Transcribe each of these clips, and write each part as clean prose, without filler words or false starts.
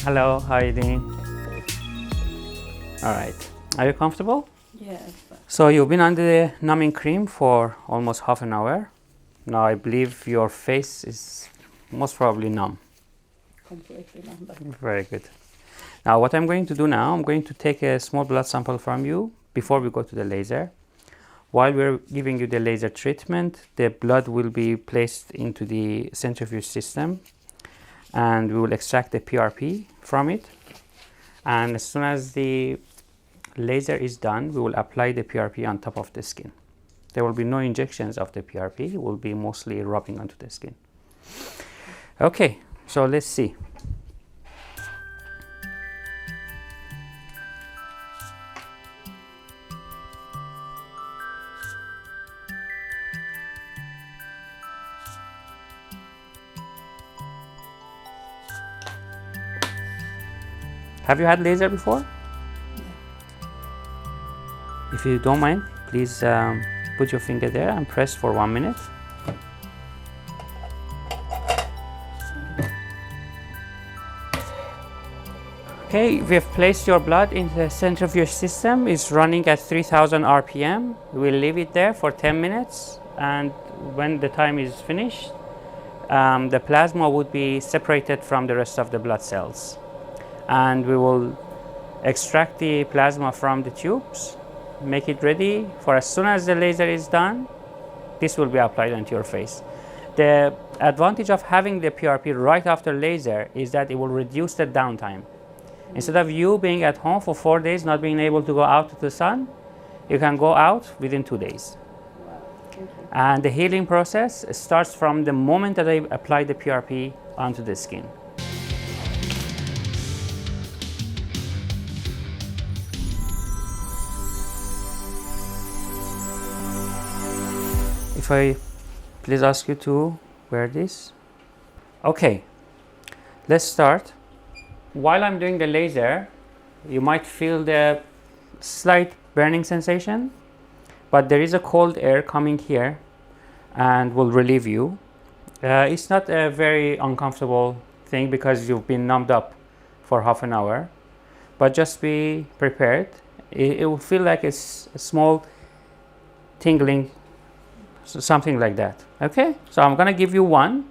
Hello, how are you doing? All right. Are you comfortable? Yes, So you've been under the numbing cream for almost half an hour. Now I believe your face is most probably numb. completely numb. Very good. Now what I'm going to do now, I'm going to take a small blood sample from you before we go to the laser. While we're giving you the laser treatment, the blood will be placed into the centrifuge system and we will extract the PRP from it. And as soon as the laser is done, we will apply the PRP on top of the skin. There will be no injections of the PRP, it will be mostly rubbing onto the skin. Okay, so let's see. Have you had laser before? If you don't mind, please put your finger there and press for 1 minute. Okay, we have placed your blood in the centrifuge system. It's running at 3000 RPM. We'll leave it there for 10 minutes, and when the time is finished, the plasma would be separated from the rest of the blood cells. And we will extract the plasma from the tubes, make it ready for as soon as the laser is done, this will be applied onto your face. The advantage of having the PRP right after laser is that it will reduce the downtime. Instead of you being at home for 4 days, not being able to go out to the sun, you can go out within 2 days. Wow, thank you. And the healing process starts from the moment that I apply the PRP onto the skin. If I please ask you to wear this. Okay, let's start. While I'm doing the laser, you might feel the slight burning sensation, but there is a cold air coming here and will relieve you. It's not a very uncomfortable thing because you've been numbed up for half an hour, but just be prepared. It will feel like it's a small tingling, something like that. Okay, so I'm gonna give you one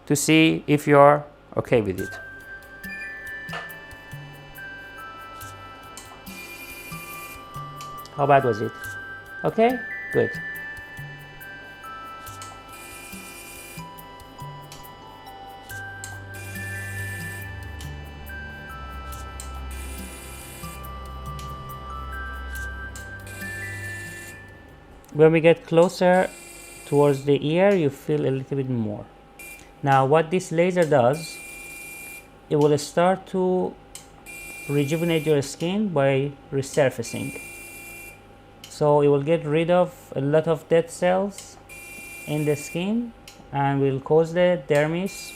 to see if you're okay with it. How bad was it? Okay, good. When we get closer towards the ear, you feel a little bit more. Now what this laser does, it will start to rejuvenate your skin by resurfacing. So it will get rid of a lot of dead cells in the skin and will cause the dermis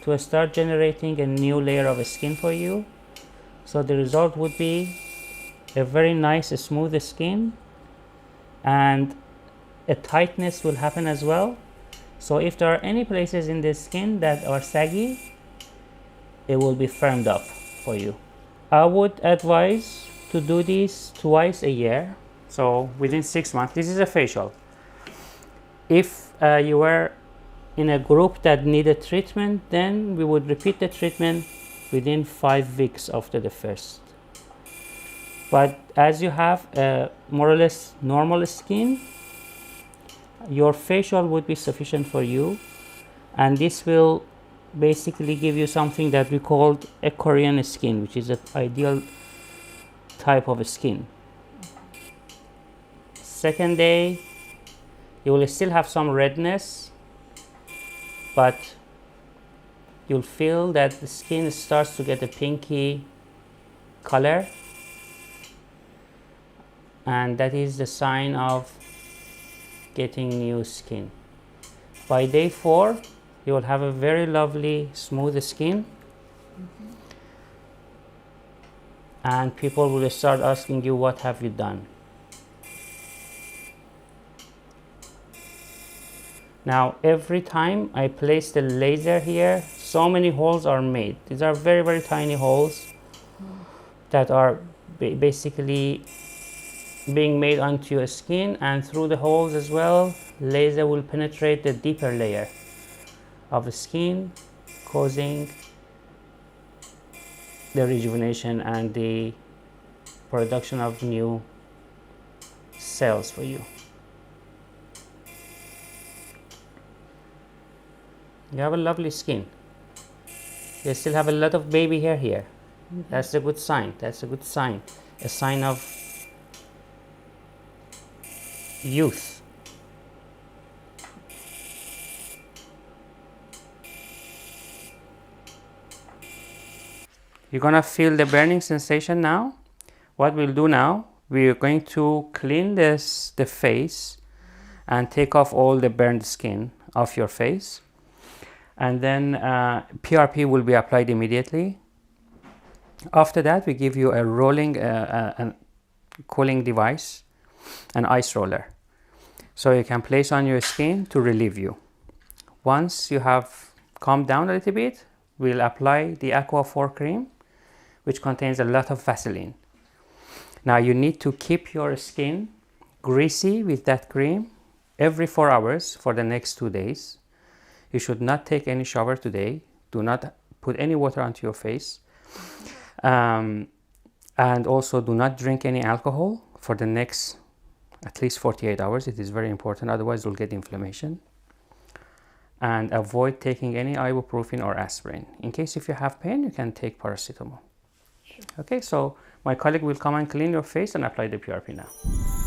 to start generating a new layer of skin for you. So the result would be a very nice smooth skin, and a tightness will happen as well. So if there are any places in the skin that are saggy, it will be firmed up for you. I would advise to do this twice a year, so within 6 months. This is a facial. If you were in a group that needed treatment, then we would repeat the treatment within 5 weeks after the first. But as you have a more or less normal skin, your facial would be sufficient for you, and this will basically give you something that we called a Korean skin, which is an ideal type of skin. Second day, you will still have some redness, but you'll feel that the skin starts to get a pinky color, and that is the sign of getting new skin. By day 4, you will have a very lovely smooth skin, and people will start asking you, what have you done? Now every time I place the laser here, so many holes are made. These are very, very tiny holes that are basically being made onto your skin, and through the holes as well, laser will penetrate the deeper layer of the skin, causing the rejuvenation and the production of new cells for you. You have a lovely skin. You still have a lot of baby hair here. That's a good sign. That's a good sign. A sign of youth. You're gonna feel the burning sensation now. What we'll do now, we're going to clean the face and take off all the burned skin off your face. And then PRP will be applied immediately. After that, we give you a rolling cooling device, an ice roller, so you can place on your skin to relieve you. Once you have calmed down a little bit, we'll apply the Aqua 4 cream, which contains a lot of Vaseline. Now you need to keep your skin greasy with that cream every 4 hours for the next 2 days. You should not take any shower today. Do not put any water onto your face. And also do not drink any alcohol for the next at least 48 hours. It is very important, otherwise you'll get inflammation. And avoid taking any ibuprofen or aspirin. In case if you have pain, you can take paracetamol. Sure. Okay, so my colleague will come and clean your face and apply the PRP now.